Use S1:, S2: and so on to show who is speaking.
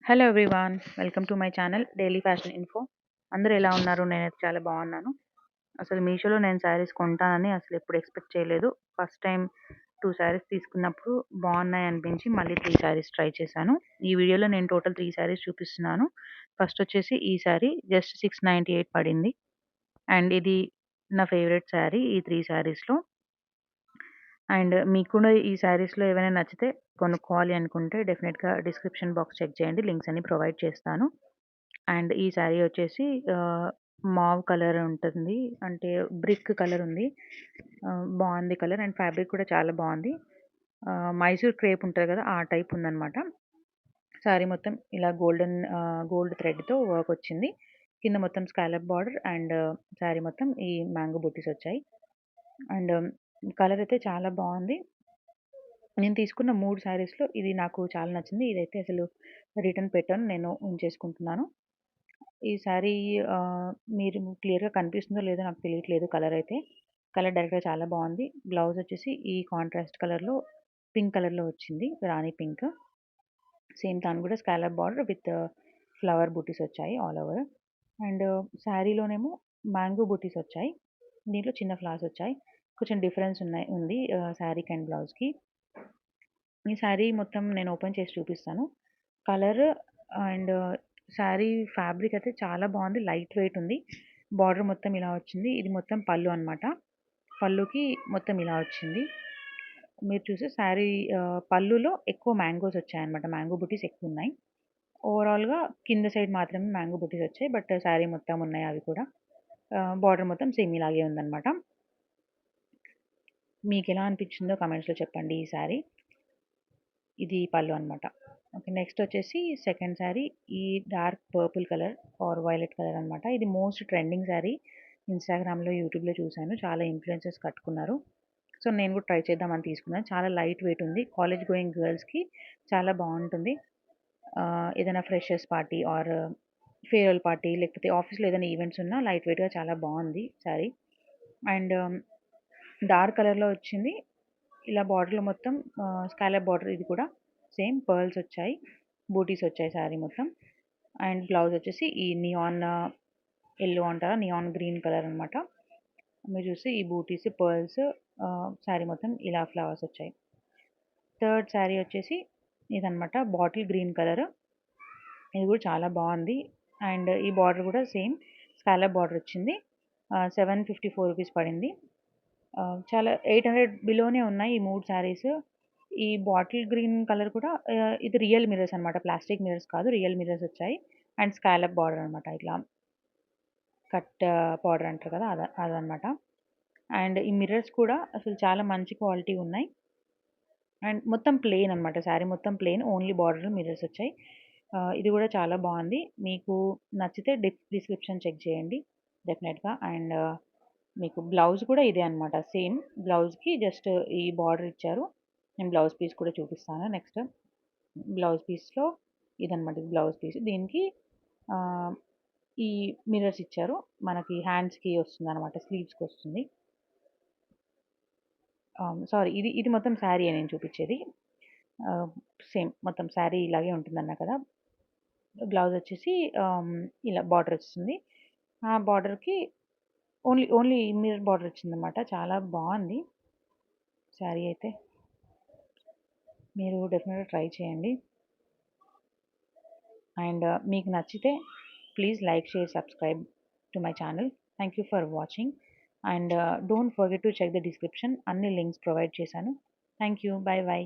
S1: Hello everyone, welcome to my channel daily fashion info. అందరూ ఎలా ఉన్నారు? నేనైతే చాలా బాగున్నాను. అసలు మీషోలో నేను శారీస్ కొంటానని అసలు ఎప్పుడు ఎక్స్పెక్ట్ చేయలేదు. ఫస్ట్ టైం 2 శారీస్ తీసుకున్నప్పుడు బాగున్నాయి అనిపించి మళ్ళీ 3 శారీస్ ట్రై చేశాను. ఈ వీడియోలో నేను టోటల్ 3 శారీస్ చూపిస్తున్నాను. ఫస్ట్ వచ్చేసి ఈ శారీ జస్ట్ 698 పడింది. అండ్ ఇది నా ఫేవరెట్ శారీ ఈ 3 శారీస్‌లో. అండ్ మీకు కూడా ఈ శారీస్‌లో ఏవైనా నచ్చితే కొనుక్కోవాలి అనుకుంటే డెఫినిట్‌గా డిస్క్రిప్షన్ బాక్స్ చెక్ చేయండి. లింక్స్ అన్ని ప్రొవైడ్ చేస్తాను. అండ్ ఈ శారీ వచ్చేసి మావ్ కలర్ ఉంటుంది. అంటే బ్రిక్ కలర్ ఉంది. బావుంది కలర్ అండ్ ఫ్యాబ్రిక్ కూడా చాలా బావుంది. మైసూర్ క్రేప్ ఉంటది కదా! ఆ టైప్ ఉందనమాట. శారీ మొత్తం ఇలా గోల్డ్ థ్రెడ్‌తో వర్క్ వచ్చింది. కింద మొత్తం స్కాలప్ బార్డర్ అండ్ శారీ మొత్తం ఈ మ్యాంగో బుట్టీస్ వచ్చాయి. అండ్ కలర్ అయితే చాలా బావుంది. నేను తీసుకున్న 3 శారీస్‌లో ఇది నాకు చాలా నచ్చింది. ఇదైతే అసలు రిటర్న్ పెట్టను. నేను ఉంచేసుకుంటున్నాను. ఈ శారీ మీరు క్లియర్‌గా కనిపిస్తుందో లేదో నాకు తెలియట్లేదు కలర్ అయితే. కలర్ డైరెక్ట్‌గా చాలా బావుంది. బ్లౌజ్ వచ్చేసి ఈ కాంట్రాస్ట్ కలర్‌లో పింక్ కలర్‌లో వచ్చింది. రాణి పింక్. సేమ్ దాని కూడా స్కాలప్ బార్డర్ విత్ ఫ్లవర్ బుట్టీస్ వచ్చాయి ఆల్ ఓవర్. అండ్ శారీలోనేమో మ్యాంగో బుట్టీస్ వచ్చాయి. దీంట్లో చిన్న ఫ్లవర్స్ వచ్చాయి. కొంచెం డిఫరెన్స్ ఉంది శారీకి అండ్ బ్లౌజ్‌కి. ఈ శారీ మొత్తం నేను ఓపెన్ చేసి చూపిస్తాను. కలర్ అండ్ శారీ ఫ్యాబ్రిక్ అయితే చాలా బాగుంది. లైట్ వెయిట్ ఉంది. బార్డర్ మొత్తం ఇలా వచ్చింది. ఇది మొత్తం పళ్ళు అనమాట. పళ్ళుకి మొత్తం ఇలా వచ్చింది. మీరు చూస్తే శారీ పళ్ళులో ఎక్కువ మ్యాంగోస్ వచ్చాయన్నమాట. మ్యాంగో బుట్టీస్ ఎక్కువ ఉన్నాయి. ఓవరాల్‌గా కింద సైడ్ మాత్రమే మ్యాంగో బుట్టీస్ వచ్చాయి. బట్ శారీ మొత్తం ఉన్నాయి అవి కూడా. బార్డర్ మొత్తం సేమ్ ఇలాగే ఉందన్నమాట. మీకెలా అనిపించిందో కామెంట్స్‌లో చెప్పండి ఈ శారీ. ఇది పళ్ళు అనమాట. ఓకే. నెక్స్ట్ వచ్చేసి సెకండ్ శారీ ఈ dark purple colour or violet colour అనమాట. ఇది మోస్ట్ ట్రెండింగ్ శారీ. ఇన్‌స్టాగ్రామ్‌లో, యూట్యూబ్‌లో చూసాను. చాలా ఇన్‌ఫ్లుయెన్సర్స్ కట్టుకున్నారు. సో, నేను కూడా ట్రై చేద్దామని తీసుకున్నాను. చాలా లైట్ వెయిట్ ఉంది. కాలేజ్ గోయింగ్ గర్ల్స్‌కి చాలా బావుంటుంది. ఏదైనా freshers party or farewell party లేకపోతే ఆఫీస్‌లో ఏదైనా ఈవెంట్స్ ఉన్నా లైట్ వెయిట్‌గా చాలా బావుంది శారీ. అండ్ డార్క్ కలర్‌లో వచ్చింది. ఇలా బార్డర్‌లో మొత్తం స్కాలప్ బార్డర్ ఇది కూడా సేమ్ పర్ల్స్ వచ్చాయి. బూటీస్ వచ్చాయి శారీ మొత్తం. అండ్ బ్లౌజ్ వచ్చేసి ఈ నియాన్ యెల్లో అంటారా? నియాన్ గ్రీన్ కలర్ అనమాట. మీరు చూస్తే ఈ బూటీస్, పర్ల్స్ శారీ మొత్తం ఇలా ఫ్లవర్స్ వచ్చాయి. థర్డ్ శారీ వచ్చేసి ఇదనమాట బాటిల్ గ్రీన్ కలర్. ఇది కూడా చాలా బావుంది. అండ్ ఈ బార్డర్ కూడా సేమ్ స్కాలప్ బార్డర్ వచ్చింది. 754 రూపీస్ పడింది. చాలా 800 బిలోనే ఉన్నాయి ఈ 3 శారీస్. ఈ బాటిల్ గ్రీన్ కలర్ కూడా ఇది రియల్ మిర్రర్స్ అనమాట. ప్లాస్టిక్ మిర్రర్స్ కాదు. రియల్ మిర్రర్స్ వచ్చాయి. అండ్ స్కాలప్ బార్డర్ అనమాట. ఇట్లా కట్ బార్డర్ అంటారు కదా! అదనమాట. అండ్ ఈ మిర్రర్స్ కూడా అసలు చాలా మంచి క్వాలిటీ ఉన్నాయి. అండ్ మొత్తం ప్లెయిన్ అనమాట. శారీ మొత్తం ప్లెయిన్. ఓన్లీ బార్డర్‌లో మిర్రర్స్ వచ్చాయి. ఇది కూడా చాలా బావుంది. మీకు నచ్చితే డిస్క్రిప్షన్ చెక్ చేయండి డెఫినెట్‌గా. అండ్ మీకు బ్లౌజ్ కూడా ఇదే అనమాట. సేమ్ బ్లౌజ్‌కి జస్ట్ ఈ బార్డర్ ఇచ్చారు. నేను బ్లౌజ్ పీస్ కూడా చూపిస్తాను నెక్స్ట్. బ్లౌజ్ పీస్‌లో ఇదనమాట బ్లౌజ్ పీస్. దీనికి ఆహ్, ఈ మిర్రర్స్ ఇచ్చారు. మనకి హ్యాండ్స్‌కి వస్తుందనమాట. స్లీవ్స్‌కొస్తుంది. సారీ ఇది ఇది మొత్తం శారీయే నేను చూపిచ్చేది. ఆహ్, సేమ్ మొత్తం శారీ ఇలాగే ఉంటుందన్నా కదా! బ్లౌజ్ వచ్చేసి ఇలా బార్డర్ వస్తుంది. ఆ బార్డర్‌కి ఓన్లీ మిర్రర్ బార్డర్ వచ్చిందనమాట. చాలా బావుంది శారీ అయితే. మీరు డెఫినిట్‌గా ట్రై చేయండి. అండ్ మీకు నచ్చితే please like, share, subscribe to my channel. Thank you for watching. And don't forget to check the description. అన్ని లింక్స్ ప్రొవైడ్ చేశాను. Thank you. బై.